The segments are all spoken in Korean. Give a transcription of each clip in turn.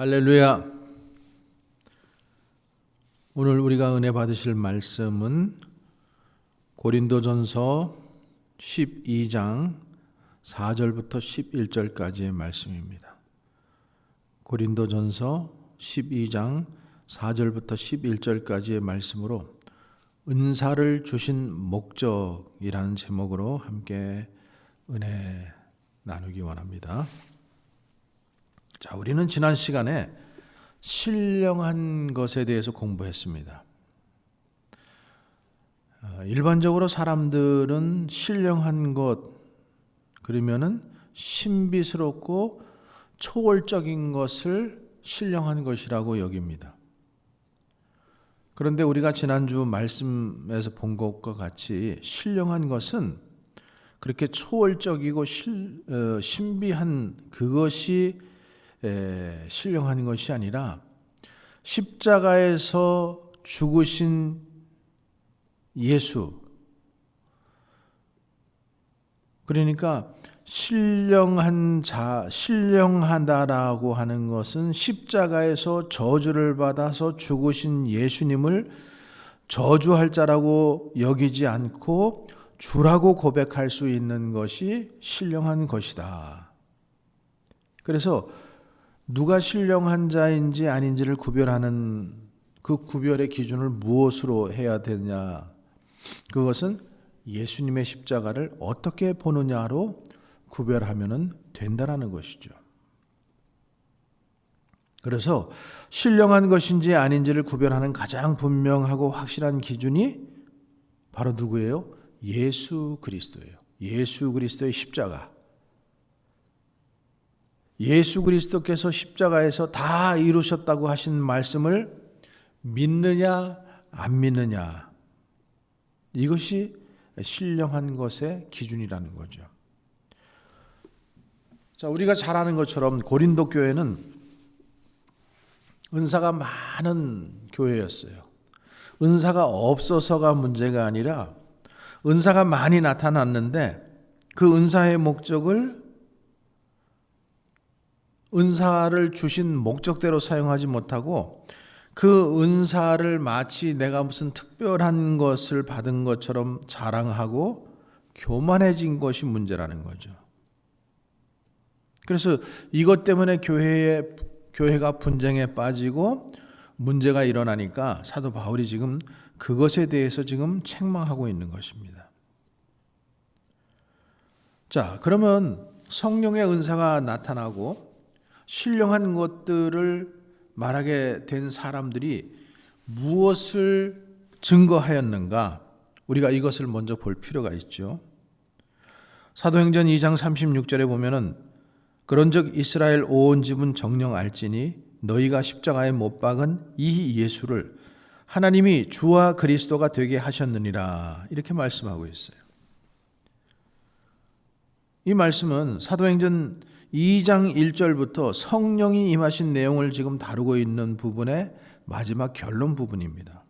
할렐루야. 오늘 우리가 은혜 받으실 말씀은 고린도전서 12장 4절부터 11절까지의 말씀입니다. 고린도전서 12장 4절부터 11절까지의 말씀으로 은사를 주신 목적이라는 제목으로 함께 은혜 나누기 원합니다. 자, 우리는 지난 시간에 신령한 것에 대해서 공부했습니다. 일반적으로 사람들은 신령한 것 그러면은 신비스럽고 초월적인 것을 신령한 것이라고 여깁니다. 그런데 우리가 지난주 말씀에서 본 것과 같이 신령한 것은 그렇게 초월적이고 신비한 그것이 신령한 것이 아니라 십자가에서 죽으신 예수, 그러니까 신령하다라고 하는 것은 십자가에서 저주를 받아서 죽으신 예수님을 저주할 자라고 여기지 않고 주라고 고백할 수 있는 것이 신령한 것이다. 그래서 누가 신령한 자인지 아닌지를 구별하는 그 구별의 기준을 무엇으로 해야 되냐? 그것은 예수님의 십자가를 어떻게 보느냐로 구별하면 된다라는 것이죠. 그래서 신령한 것인지 아닌지를 구별하는 가장 분명하고 확실한 기준이 바로 누구예요? 예수 그리스도예요. 예수 그리스도의 십자가. 예수 그리스도께서 십자가에서 다 이루셨다고 하신 말씀을 믿느냐 안 믿느냐, 이것이 신령한 것의 기준이라는 거죠. 자, 우리가 잘 아는 것처럼 고린도 교회는 은사가 많은 교회였어요. 은사가 없어서가 문제가 아니라 은사가 많이 나타났는데 그 은사의 목적을 은사를 주신 목적대로 사용하지 못하고 그 은사를 마치 내가 무슨 특별한 것을 받은 것처럼 자랑하고 교만해진 것이 문제라는 거죠. 그래서 이것 때문에 교회가 분쟁에 빠지고 문제가 일어나니까 사도 바울이 지금 그것에 대해서 지금 책망하고 있는 것입니다. 자, 그러면 성령의 은사가 나타나고 신령한 것들을 말하게 된 사람들이 무엇을 증거하였는가? 우리가 이것을 먼저 볼 필요가 있죠. 사도행전 2장 36절에 보면은 그런즉 이스라엘 온 집은 정녕 알지니 너희가 십자가에 못 박은 이 예수를 하나님이 주와 그리스도가 되게 하셨느니라, 이렇게 말씀하고 있어요. 이 말씀은 사도행전 2장 1절부터 성령이 임하신 내용을 지금 다루고 있는 부분의 마지막 결론 부분입니다.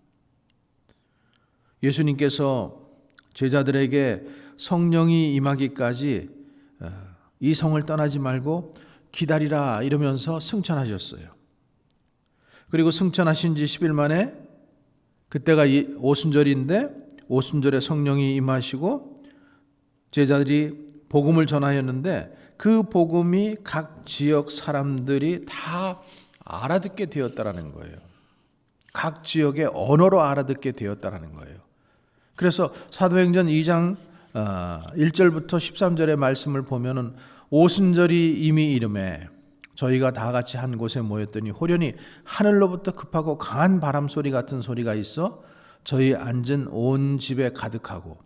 예수님께서 제자들에게 성령이 임하기까지 이 성을 떠나지 말고 기다리라 이러면서 승천하셨어요. 그리고 승천하신 지 10일 만에, 그때가 오순절인데 오순절에 성령이 임하시고 제자들이 복음을 전하였는데 그 복음이 각 지역 사람들이 다 알아듣게 되었다라는 거예요. 각 지역의 언어로 알아듣게 되었다라는 거예요. 그래서 사도행전 2장 1절부터 13절의 말씀을 보면은 오순절이 이미 이름에 저희가 다 같이 한 곳에 모였더니 호련히 하늘로부터 급하고 강한 바람 소리 같은 소리가 있어 저희 앉은 온 집에 가득하고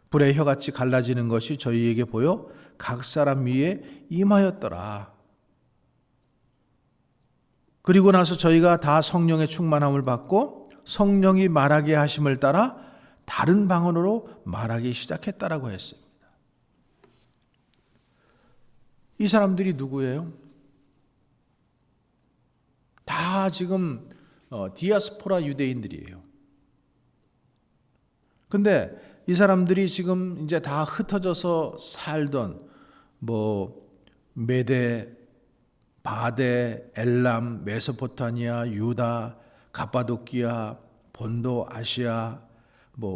불의 혀같이 갈라지는 것이 저희에게 보여 각 사람 위에 임하였더라. 그리고 나서 저희가 다 성령의 충만함을 받고 성령이 말하게 하심을 따라 다른 방언으로 말하기 시작했다라고 했습니다. 이 사람들이 누구예요? 다 지금 디아스포라 유대인들이에요. 근데 이 사람들이 지금 이제 다 흩어져서 살던 메데, 바데, 엘람, 메소포타미아, 유다, 갑바도키아, 본도, 아시아,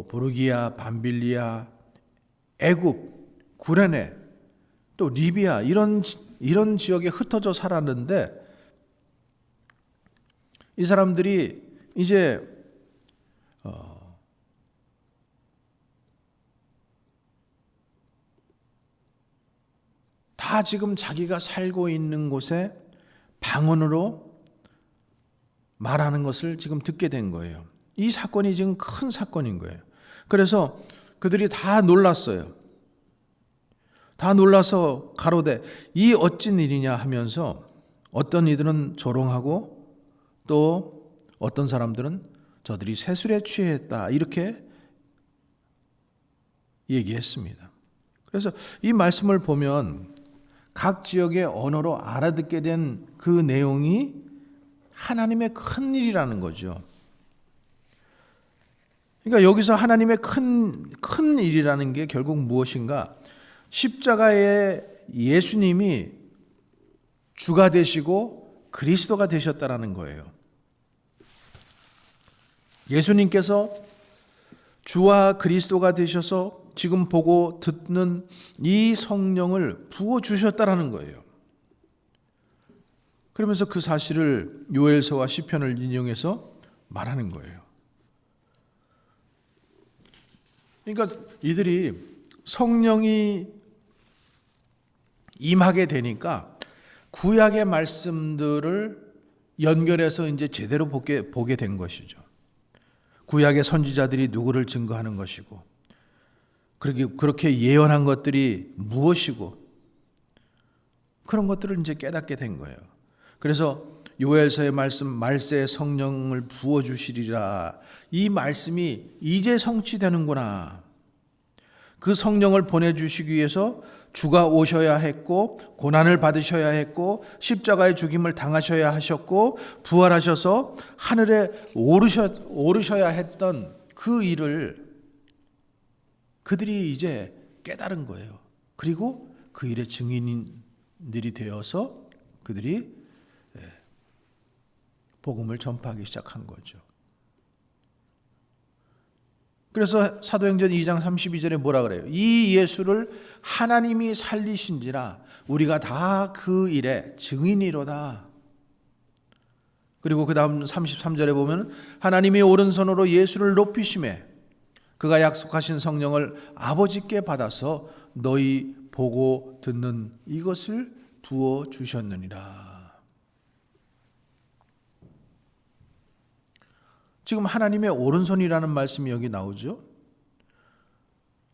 부르기아, 밤빌리아, 애굽, 구레네, 또 리비아 이런 지역에 흩어져 살았는데 이 사람들이 이제 다 지금 자기가 살고 있는 곳에 방언으로 말하는 것을 지금 듣게 된 거예요. 이 사건이 지금 큰 사건인 거예요. 그래서 그들이 다 놀랐어요. 다 놀라서 가로되 이 어찌 일이냐 하면서 어떤 이들은 조롱하고 또 어떤 사람들은 저들이 세술에 취했다 이렇게 얘기했습니다. 그래서 이 말씀을 보면 각 지역의 언어로 알아듣게 된 그 내용이 하나님의 큰 일이라는 거죠. 그러니까 여기서 하나님의 큰 일이라는 게 결국 무엇인가? 십자가에 예수님이 주가 되시고 그리스도가 되셨다라는 거예요. 예수님께서 주와 그리스도가 되셔서 지금 보고 듣는 이 성령을 부어주셨다라는 거예요. 그러면서 그 사실을 요엘서와 시편을 인용해서 말하는 거예요. 그러니까 이들이 성령이 임하게 되니까 구약의 말씀들을 연결해서 이제 제대로 보게 된 것이죠. 구약의 선지자들이 누구를 증거하는 것이고, 그렇게 예언한 것들이 무엇이고, 그런 것들을 이제 깨닫게 된 거예요. 그래서 요엘서의 말씀, 말세에 성령을 부어주시리라. 이 말씀이 이제 성취되는구나. 그 성령을 보내주시기 위해서 주가 오셔야 했고, 고난을 받으셔야 했고, 십자가의 죽임을 당하셔야 하셨고, 부활하셔서 하늘에 오르셔야 했던 그 일을 그들이 이제 깨달은 거예요. 그리고 그 일의 증인들이 되어서 그들이 복음을 전파하기 시작한 거죠. 그래서 사도행전 2장 32절에 뭐라 그래요? 이 예수를 하나님이 살리신지라 우리가 다 그 일의 증인이로다. 그리고 그 다음 33절에 보면 하나님이 오른손으로 예수를 높이시매 그가 약속하신 성령을 아버지께 받아서 너희 보고 듣는 이것을 부어주셨느니라. 지금 하나님의 오른손이라는 말씀이 여기 나오죠.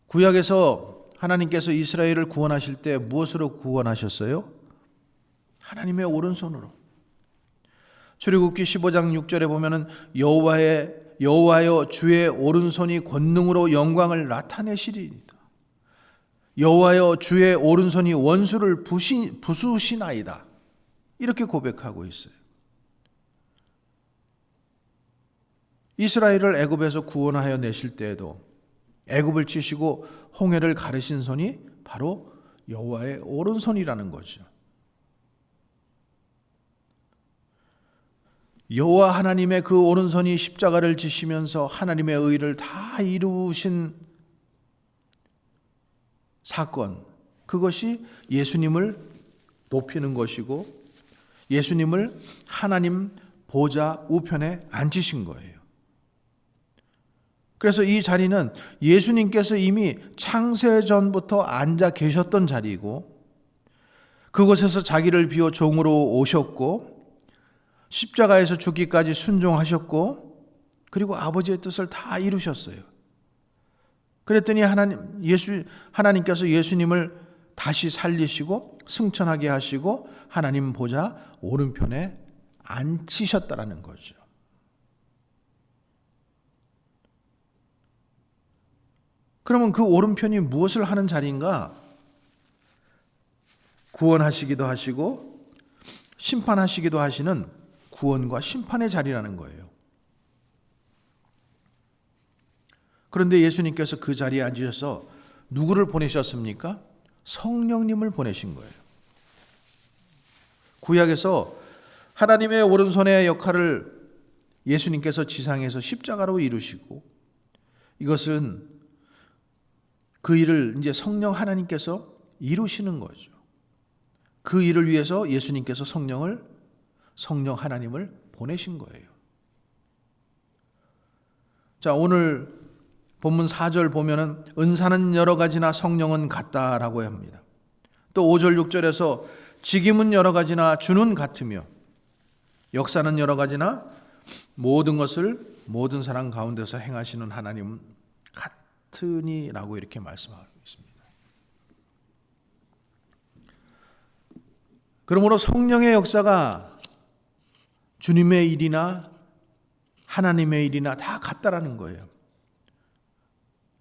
구약에서 하나님께서 이스라엘을 구원하실 때 무엇으로 구원하셨어요? 하나님의 오른손으로. 출애굽기 15장 6절에 보면은 여호와여 주의 오른손이 권능으로 영광을 나타내시리이다. 여호와여 주의 오른손이 원수를 부수시나이다. 이렇게 고백하고 있어요. 이스라엘을 애굽에서 구원하여 내실 때에도 애굽을 치시고 홍해를 가르신 손이 바로 여호와의 오른손이라는 거죠. 여호와 하나님의 그 오른손이 십자가를 지시면서 하나님의 의를 다 이루신 사건, 그것이 예수님을 높이는 것이고 예수님을 하나님 보좌 우편에 앉히신 거예요. 그래서 이 자리는 예수님께서 이미 창세전부터 앉아 계셨던 자리이고 그곳에서 자기를 비워 종으로 오셨고 십자가에서 죽기까지 순종하셨고 그리고 아버지의 뜻을 다 이루셨어요. 그랬더니 하나님께서 예수님을 다시 살리시고 승천하게 하시고 하나님 보좌 오른편에 앉히셨다라는 거죠. 그러면 그 오른편이 무엇을 하는 자리인가? 구원하시기도 하시고 심판하시기도 하시는 구원과 심판의 자리라는 거예요. 그런데 예수님께서 그 자리에 앉으셔서 누구를 보내셨습니까? 성령님을 보내신 거예요. 구약에서 하나님의 오른손의 역할을 예수님께서 지상에서 십자가로 이루시고, 이것은 그 일을 이제 성령 하나님께서 이루시는 거죠. 그 일을 위해서 예수님께서 성령 하나님을 보내신 거예요. 자, 오늘 본문 4절 보면은 은사는 여러 가지나 성령은 같다라고 합니다. 또 5절 6절에서 직임은 여러 가지나 주는 같으며 역사는 여러 가지나 모든 것을 모든 사람 가운데서 행하시는 하나님은 같으니라고 이렇게 말씀하고 있습니다. 그러므로 성령의 역사가 주님의 일이나 하나님의 일이나 다 같다라는 거예요.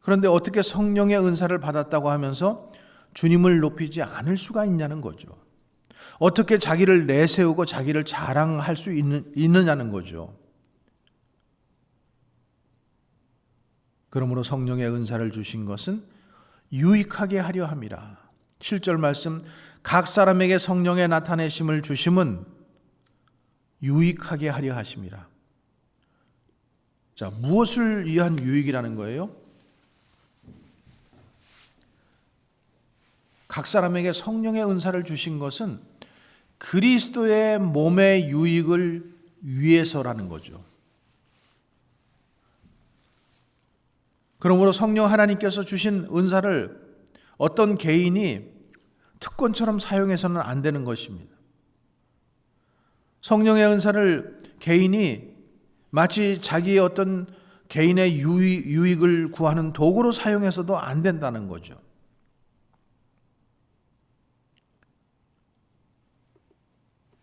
그런데 어떻게 성령의 은사를 받았다고 하면서 주님을 높이지 않을 수가 있냐는 거죠. 어떻게 자기를 내세우고 자기를 자랑할 수 있느냐는 거죠. 그러므로 성령의 은사를 주신 것은 유익하게 하려 함이라. 7절 말씀, 각 사람에게 성령의 나타내심을 주심은 유익하게 하려 하심이라. 자, 무엇을 위한 유익이라는 거예요? 각 사람에게 성령의 은사를 주신 것은 그리스도의 몸의 유익을 위해서라는 거죠. 그러므로 성령 하나님께서 주신 은사를 어떤 개인이 특권처럼 사용해서는 안 되는 것입니다. 성령의 은사를 개인이 마치 자기의 어떤 개인의 유익을 구하는 도구로 사용해서도 안 된다는 거죠.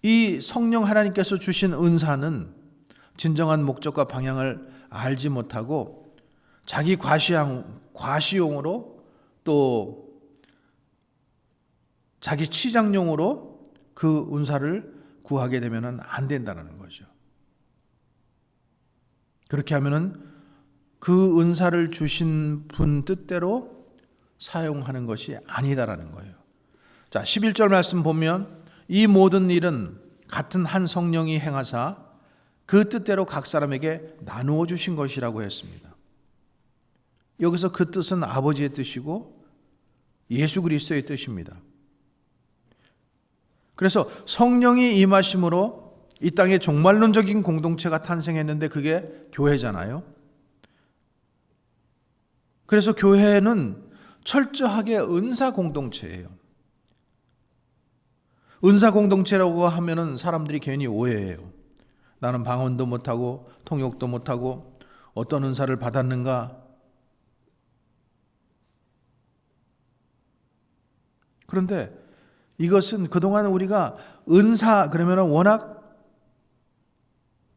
이 성령 하나님께서 주신 은사는 진정한 목적과 방향을 알지 못하고 자기 과시용으로 또 자기 치장용으로 그 은사를 구하게 되면 안 된다는 거죠. 그렇게 하면은 그 은사를 주신 분 뜻대로 사용하는 것이 아니다라는 거예요. 자, 11절 말씀 보면 이 모든 일은 같은 한 성령이 행하사 그 뜻대로 각 사람에게 나누어 주신 것이라고 했습니다. 여기서 그 뜻은 아버지의 뜻이고 예수 그리스도의 뜻입니다. 그래서 성령이 임하심으로 이 땅에 종말론적인 공동체가 탄생했는데 그게 교회잖아요. 그래서 교회는 철저하게 은사 공동체예요. 은사 공동체라고 하면은 사람들이 괜히 오해해요. 나는 방언도 못하고 통역도 못하고 어떤 은사를 받았는가? 그런데 이것은 그동안 우리가 은사 그러면 워낙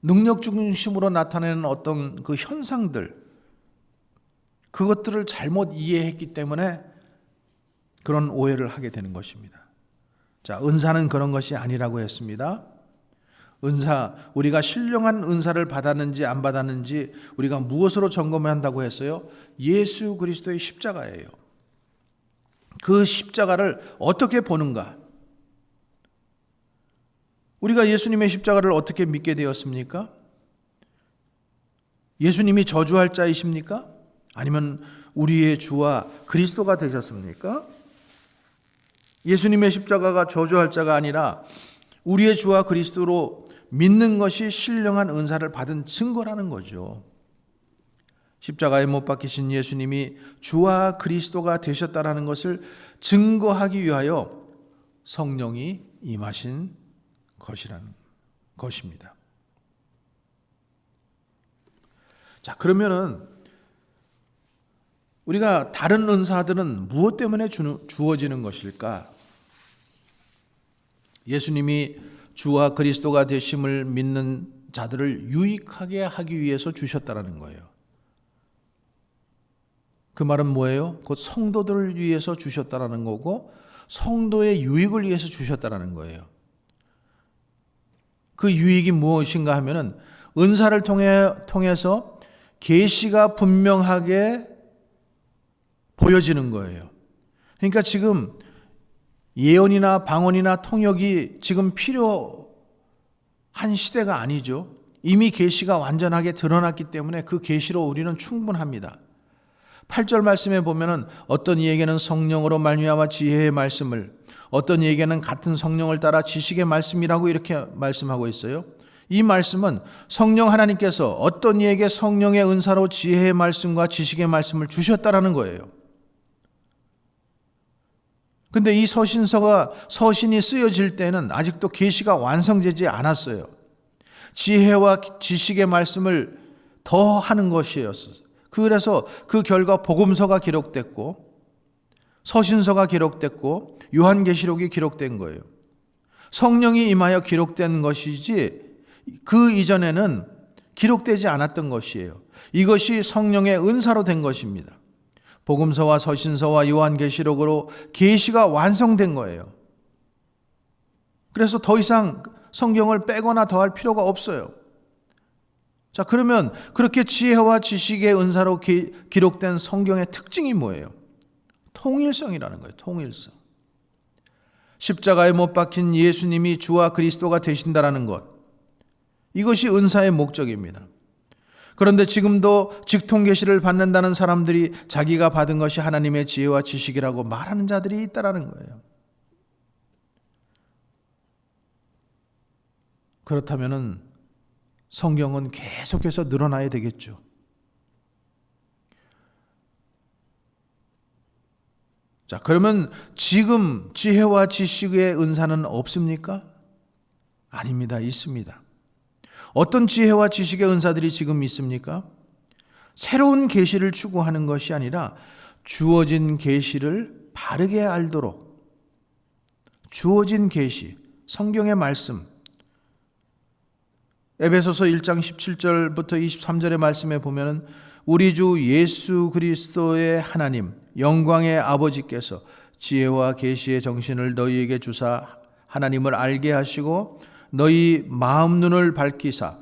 능력 중심으로 나타내는 어떤 그 현상들, 그것들을 잘못 이해했기 때문에 그런 오해를 하게 되는 것입니다. 자, 은사는 그런 것이 아니라고 했습니다. 은사, 우리가 신령한 은사를 받았는지 안 받았는지 우리가 무엇으로 점검해야 한다고 했어요? 예수 그리스도의 십자가예요. 그 십자가를 어떻게 보는가? 우리가 예수님의 십자가를 어떻게 믿게 되었습니까? 예수님이 저주할 자이십니까? 아니면 우리의 주와 그리스도가 되셨습니까? 예수님의 십자가가 저주할 자가 아니라 우리의 주와 그리스도로 믿는 것이 신령한 은사를 받은 증거라는 거죠. 십자가에 못 박히신 예수님이 주와 그리스도가 되셨다라는 것을 증거하기 위하여 성령이 임하신 것이라는 것입니다. 자, 그러면은 우리가 다른 은사들은 무엇 때문에 주어지는 것일까? 예수님이 주와 그리스도가 되심을 믿는 자들을 유익하게 하기 위해서 주셨다라는 거예요. 그 말은 뭐예요? 곧 성도들을 위해서 주셨다라는 거고 성도의 유익을 위해서 주셨다라는 거예요. 그 유익이 무엇인가 하면은 은사를 통해서 계시가 분명하게 보여지는 거예요. 그러니까 지금 예언이나 방언이나 통역이 지금 필요한 시대가 아니죠. 이미 계시가 완전하게 드러났기 때문에 그 계시로 우리는 충분합니다. 8절 말씀에 보면은 어떤 이에게는 성령으로 말미암아 지혜의 말씀을, 어떤 이에게는 같은 성령을 따라 지식의 말씀이라고 이렇게 말씀하고 있어요. 이 말씀은 성령 하나님께서 어떤 이에게 성령의 은사로 지혜의 말씀과 지식의 말씀을 주셨다라는 거예요. 근데 이 서신이 쓰여질 때는 아직도 계시가 완성되지 않았어요. 지혜와 지식의 말씀을 더 하는 것이었어요. 그래서 그 결과 복음서가 기록됐고 서신서가 기록됐고 요한계시록이 기록된 거예요. 성령이 임하여 기록된 것이지 그 이전에는 기록되지 않았던 것이에요. 이것이 성령의 은사로 된 것입니다. 복음서와 서신서와 요한계시록으로 계시가 완성된 거예요. 그래서 더 이상 성경을 빼거나 더할 필요가 없어요. 자, 그러면 그렇게 지혜와 지식의 은사로 기록된 성경의 특징이 뭐예요? 통일성이라는 거예요. 통일성. 십자가에 못 박힌 예수님이 주와 그리스도가 되신다라는 것. 이것이 은사의 목적입니다. 그런데 지금도 직통계시를 받는다는 사람들이 자기가 받은 것이 하나님의 지혜와 지식이라고 말하는 자들이 있다라는 거예요. 그렇다면은 성경은 계속해서 늘어나야 되겠죠. 자, 그러면 지금 지혜와 지식의 은사는 없습니까? 아닙니다. 있습니다. 어떤 지혜와 지식의 은사들이 지금 있습니까? 새로운 계시를 추구하는 것이 아니라 주어진 계시를 바르게 알도록 주어진 계시, 성경의 말씀, 에베소서 1장 17절부터 23절의 말씀에 보면은 우리 주 예수 그리스도의 하나님 영광의 아버지께서 지혜와 계시의 정신을 너희에게 주사 하나님을 알게 하시고 너희 마음 눈을 밝히사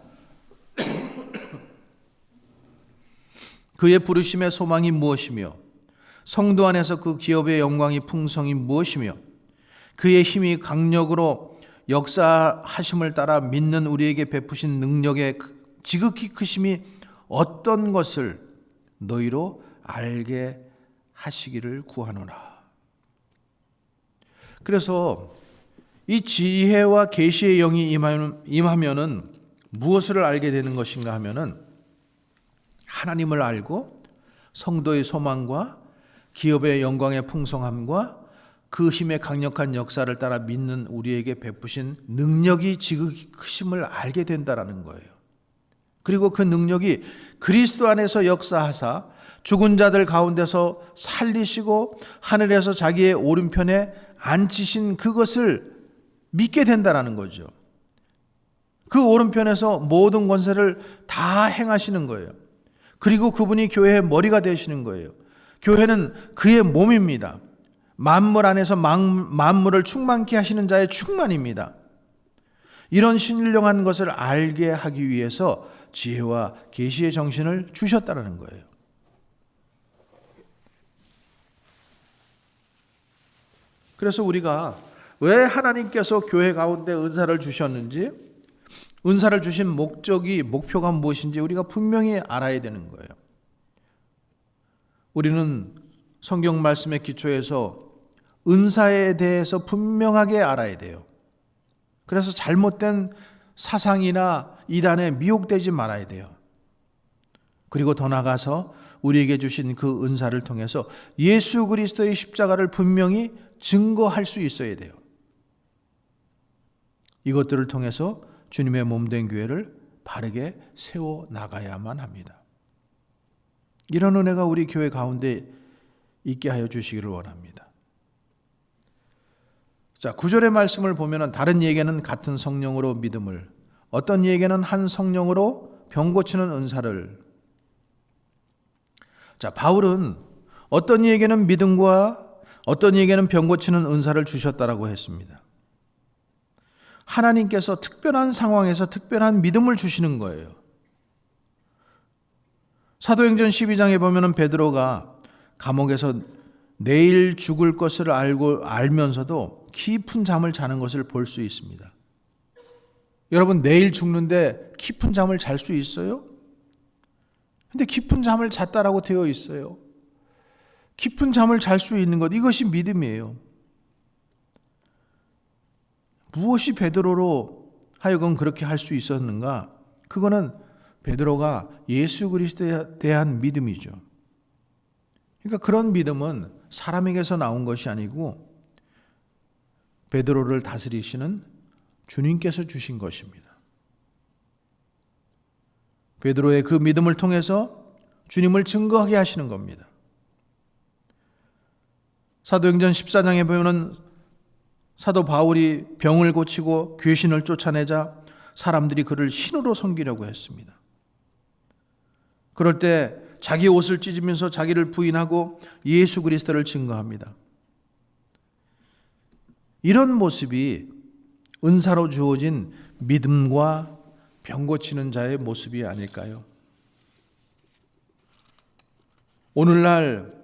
그의 부르심의 소망이 무엇이며 성도 안에서 그 기업의 영광이 풍성이 무엇이며 그의 힘이 강력으로 역사하심을 따라 믿는 우리에게 베푸신 능력의 지극히 크심이 어떤 것을 너희로 알게 하시기를 구하노라. 그래서 이 지혜와 계시의 영이 임하면은 무엇을 알게 되는 것인가 하면은 하나님을 알고 성도의 소망과 기업의 영광의 풍성함과 그 힘의 강력한 역사를 따라 믿는 우리에게 베푸신 능력이 지극히 크심을 알게 된다라는 거예요. 그리고 그 능력이 그리스도 안에서 역사하사 죽은 자들 가운데서 살리시고 하늘에서 자기의 오른편에 앉히신 그것을 믿게 된다라는 거죠. 그 오른편에서 모든 권세를 다 행하시는 거예요. 그리고 그분이 교회의 머리가 되시는 거예요. 교회는 그의 몸입니다. 만물 안에서 만물을 충만케 하시는 자의 충만입니다. 이런 신령한 것을 알게 하기 위해서 지혜와 계시의 정신을 주셨다는 거예요. 그래서 우리가 왜 하나님께서 교회 가운데 은사를 주셨는지, 은사를 주신 목표가 무엇인지 우리가 분명히 알아야 되는 거예요. 우리는 성경 말씀의 기초에서 은사에 대해서 분명하게 알아야 돼요. 그래서 잘못된 사상이나 이단에 미혹되지 말아야 돼요. 그리고 더 나아가서 우리에게 주신 그 은사를 통해서 예수 그리스도의 십자가를 분명히 증거할 수 있어야 돼요. 이것들을 통해서 주님의 몸된 교회를 바르게 세워 나가야만 합니다. 이런 은혜가 우리 교회 가운데 있게 하여 주시기를 원합니다. 자, 9절의 말씀을 보면 다른 이에게는 같은 성령으로 믿음을, 어떤 이에게는 한 성령으로 병 고치는 은사를. 자, 바울은 어떤 이에게는 믿음과 어떤 이에게는 병 고치는 은사를 주셨다라고 했습니다. 하나님께서 특별한 상황에서 특별한 믿음을 주시는 거예요. 사도행전 12장에 보면은 베드로가 감옥에서 내일 죽을 것을 알면서도 깊은 잠을 자는 것을 볼 수 있습니다. 여러분, 내일 죽는데 깊은 잠을 잘 수 있어요? 근데 깊은 잠을 잤다라고 되어 있어요. 깊은 잠을 잘 수 있는 것, 이것이 믿음이에요. 무엇이 베드로로 하여금 그렇게 할 수 있었는가? 그거는 베드로가 예수 그리스도에 대한 믿음이죠. 그러니까 그런 믿음은 사람에게서 나온 것이 아니고 베드로를 다스리시는 주님께서 주신 것입니다. 베드로의 그 믿음을 통해서 주님을 증거하게 하시는 겁니다. 사도행전 14장에 보면은 사도 바울이 병을 고치고 귀신을 쫓아내자 사람들이 그를 신으로 섬기려고 했습니다. 그럴 때 자기 옷을 찢으면서 자기를 부인하고 예수 그리스도를 증거합니다. 이런 모습이 은사로 주어진 믿음과 병 고치는 자의 모습이 아닐까요? 오늘날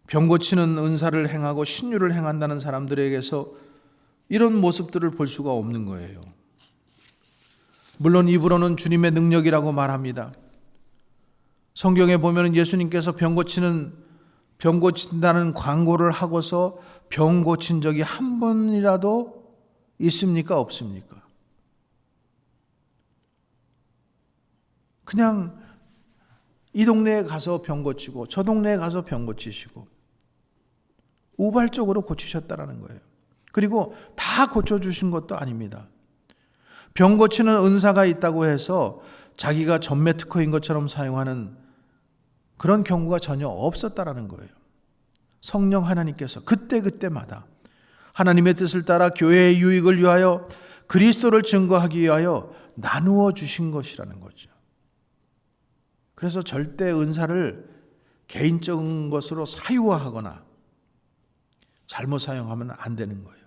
병 고치는 은사를 행하고 신유를 행한다는 사람들에게서 이런 모습들을 볼 수가 없는 거예요. 물론 입으로는 주님의 능력이라고 말합니다. 성경에 보면 예수님께서 병 고친다는 광고를 하고서 병 고친 적이 한 번이라도 있습니까? 없습니까? 그냥 이 동네에 가서 병 고치고 저 동네에 가서 병 고치시고 우발적으로 고치셨다라는 거예요. 그리고 다 고쳐주신 것도 아닙니다. 병 고치는 은사가 있다고 해서 자기가 전매 특허인 것처럼 사용하는 그런 경우가 전혀 없었다라는 거예요. 성령 하나님께서 그때마다 하나님의 뜻을 따라 교회의 유익을 위하여 그리스도를 증거하기 위하여 나누어 주신 것이라는 거죠. 그래서 절대 은사를 개인적인 것으로 사유화하거나 잘못 사용하면 안 되는 거예요.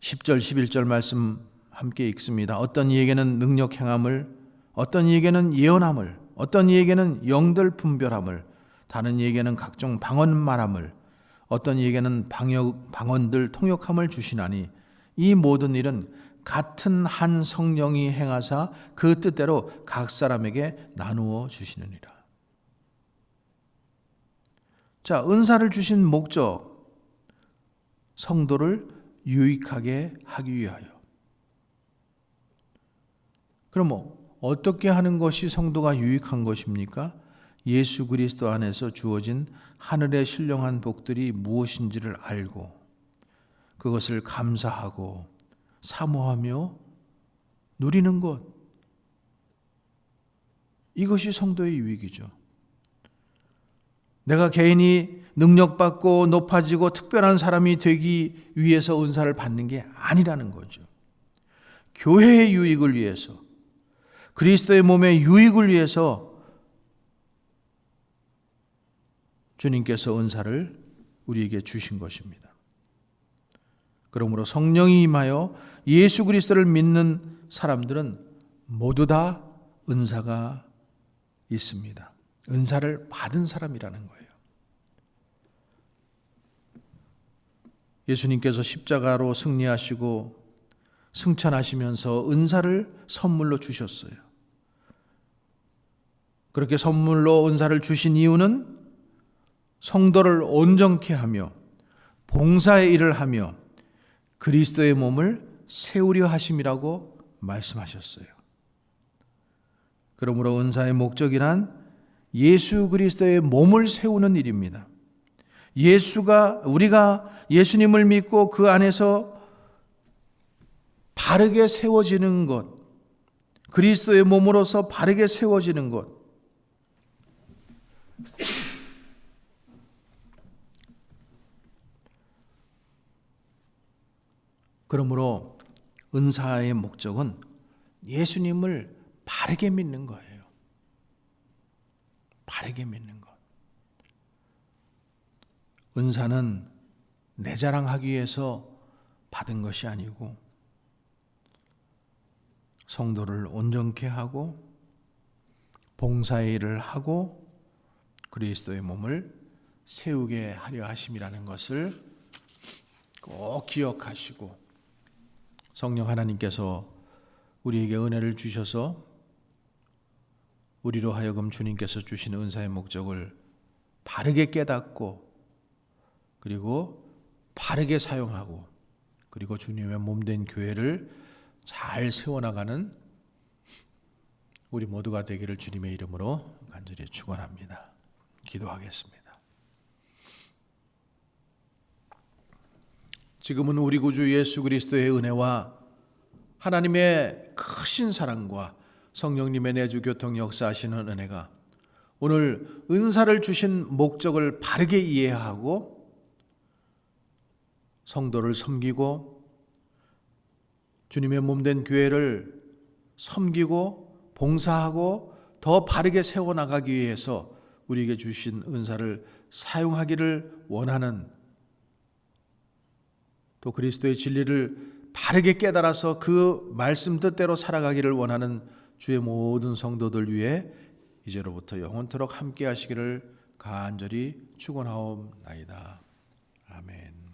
(10절) (11절) 말씀 함께 읽습니다. 어떤 이에게는 능력 행함을, 어떤 이에게는 예언함을, 어떤 이에게는 영들 분별함을, 다른 이에게는 각종 방언 말함을, 어떤 이에게는 방언들 통역함을 주시나니 이 모든 일은 같은 한 성령이 행하사 그 뜻대로 각 사람에게 나누어 주시느니라. 자, 은사를 주신 목적, 성도를 유익하게 하기 위하여. 그럼 어떻게 하는 것이 성도가 유익한 것입니까? 예수 그리스도 안에서 주어진 하늘의 신령한 복들이 무엇인지를 알고 그것을 감사하고 사모하며 누리는 것. 이것이 성도의 유익이죠. 내가 개인이 능력받고 높아지고 특별한 사람이 되기 위해서 은사를 받는 게 아니라는 거죠. 교회의 유익을 위해서, 그리스도의 몸의 유익을 위해서 주님께서 은사를 우리에게 주신 것입니다. 그러므로 성령이 임하여 예수 그리스도를 믿는 사람들은 모두 다 은사가 있습니다. 은사를 받은 사람이라는 거예요. 예수님께서 십자가로 승리하시고 승천하시면서 은사를 선물로 주셨어요. 그렇게 선물로 은사를 주신 이유는 성도를 온전케 하며 봉사의 일을 하며 그리스도의 몸을 세우려 하심이라고 말씀하셨어요. 그러므로 은사의 목적이란 예수 그리스도의 몸을 세우는 일입니다. 우리가 예수님을 믿고 그 안에서 바르게 세워지는 것, 그리스도의 몸으로서 바르게 세워지는 것, 그러므로 은사의 목적은 예수님을 바르게 믿는 거예요. 바르게 믿는 것. 은사는 내 자랑하기 위해서 받은 것이 아니고 성도를 온전케 하고 봉사의 일을 하고 그리스도의 몸을 세우게 하려 하심이라는 것을 꼭 기억하시고, 성령 하나님께서 우리에게 은혜를 주셔서 우리로 하여금 주님께서 주신 은사의 목적을 바르게 깨닫고, 그리고 바르게 사용하고, 그리고 주님의 몸된 교회를 잘 세워나가는 우리 모두가 되기를 주님의 이름으로 간절히 축원합니다. 기도하겠습니다. 지금은 우리 구주 예수 그리스도의 은혜와 하나님의 크신 사랑과 성령님의 내주 교통 역사하시는 은혜가 오늘 은사를 주신 목적을 바르게 이해하고 성도를 섬기고 주님의 몸된 교회를 섬기고 봉사하고 더 바르게 세워나가기 위해서 우리에게 주신 은사를 사용하기를 원하는, 또 그리스도의 진리를 바르게 깨달아서 그 말씀 뜻대로 살아가기를 원하는 주의 모든 성도들 위해 이제로부터 영원토록 함께 하시기를 간절히 축원하옵나이다. 아멘.